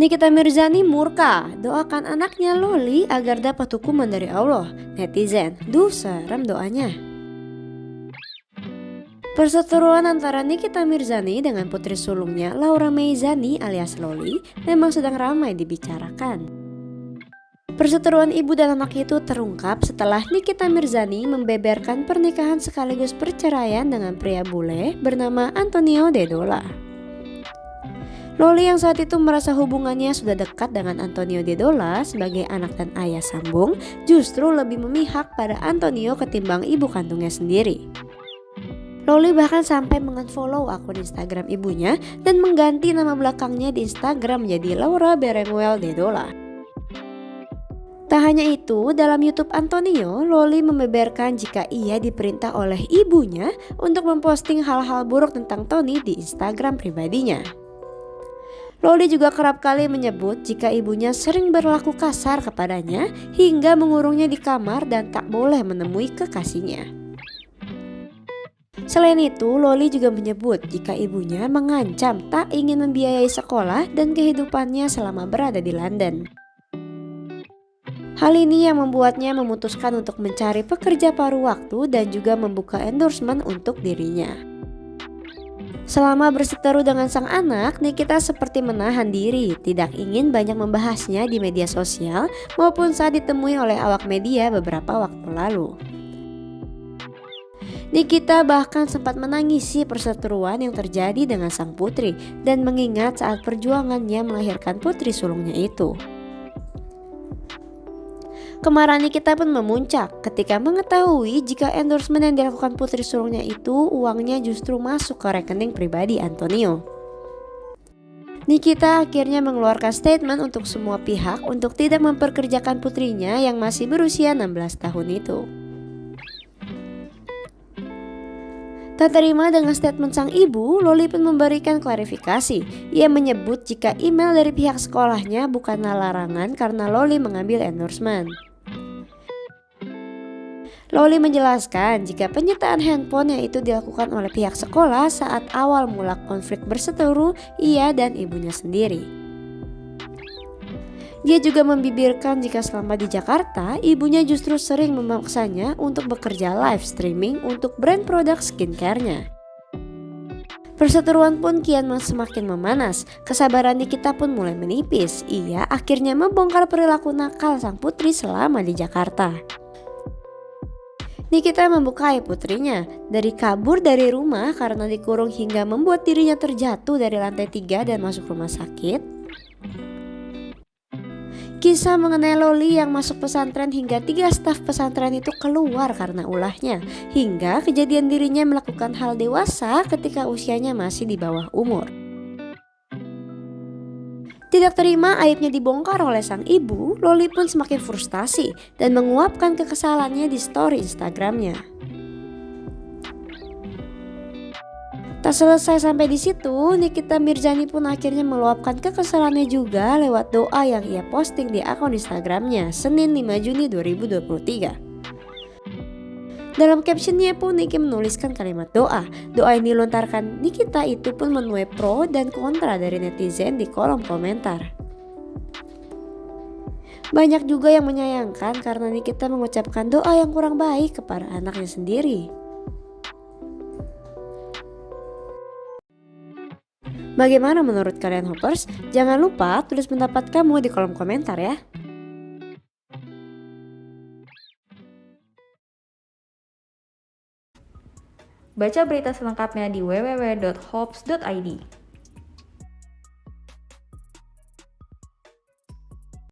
Nikita Mirzani murka, doakan anaknya Loli agar dapat hukuman dari Allah. Netizen, duh serem doanya. Perseteruan antara Nikita Mirzani dengan putri sulungnya Laura Meizani alias Loli memang sedang ramai dibicarakan. Perseteruan ibu dan anak itu terungkap setelah Nikita Mirzani membeberkan pernikahan sekaligus perceraian dengan pria bule bernama Antonio Dedola. Loli yang saat itu merasa hubungannya sudah dekat dengan Antonio Dedola sebagai anak dan ayah sambung justru lebih memihak pada Antonio ketimbang ibu kandungnya sendiri. Loli bahkan sampai mengunfollow akun Instagram ibunya dan mengganti nama belakangnya di Instagram menjadi Laura Berenguel Dedola. Tak hanya itu, dalam YouTube Antonio, Loli membeberkan jika ia diperintah oleh ibunya untuk memposting hal-hal buruk tentang Tony di Instagram pribadinya. Loli juga kerap kali menyebut jika ibunya sering berlaku kasar kepadanya hingga mengurungnya di kamar dan tak boleh menemui kekasihnya. Selain itu, Loli juga menyebut jika ibunya mengancam tak ingin membiayai sekolah dan kehidupannya selama berada di London. Hal ini yang membuatnya memutuskan untuk mencari pekerja paruh waktu dan juga membuka endorsement untuk dirinya. Selama berseteru dengan sang anak, Nikita seperti menahan diri, tidak ingin banyak membahasnya di media sosial maupun saat ditemui oleh awak media beberapa waktu lalu. Nikita bahkan sempat menangisi perseteruan yang terjadi dengan sang putri dan mengingat saat perjuangannya melahirkan putri sulungnya itu. Kemarahan Nikita pun memuncak ketika mengetahui jika endorsement yang dilakukan putri sulungnya itu uangnya justru masuk ke rekening pribadi Antonio. Nikita akhirnya mengeluarkan statement untuk semua pihak untuk tidak memperkerjakan putrinya yang masih berusia 16 tahun itu. Tak terima dengan statement sang ibu, Loli pun memberikan klarifikasi. Ia menyebut jika email dari pihak sekolahnya bukanlah larangan karena Loli mengambil endorsement. Loli menjelaskan jika penyertaan handphone yang itu dilakukan oleh pihak sekolah saat awal mula konflik berseteru ia dan ibunya sendiri. Dia juga membibirkan jika selama di Jakarta, ibunya justru sering memaksanya untuk bekerja live streaming untuk brand produk skincare-nya. Perseteruan pun kian semakin memanas, kesabaran Nikita pun mulai menipis. Ia akhirnya membongkar perilaku nakal sang putri selama di Jakarta. Nikita membuka aib putrinya dari kabur dari rumah karena dikurung hingga membuat dirinya terjatuh dari lantai 3 dan masuk rumah sakit. Kisah mengenai Loli yang masuk pesantren hingga 3 staf pesantren itu keluar karena ulahnya, hingga kejadian dirinya melakukan hal dewasa ketika usianya masih di bawah umur. Tidak terima aibnya dibongkar oleh sang ibu, Loli pun semakin frustasi dan menguapkan kekesalannya di story Instagramnya. Tak selesai sampai di situ, Nikita Mirzani pun akhirnya meluapkan kekesalannya juga lewat doa yang ia posting di akun Instagramnya Senin 5 Juni 2023. Dalam captionnya pun Niki menuliskan kalimat doa. Doa yang dilontarkan Nikita itu pun menuai pro dan kontra dari netizen di kolom komentar. Banyak juga yang menyayangkan karena Nikita mengucapkan doa yang kurang baik kepada anaknya sendiri. Bagaimana menurut kalian Hoppers? Jangan lupa tulis pendapat kamu di kolom komentar ya. Baca berita selengkapnya di www.hops.id.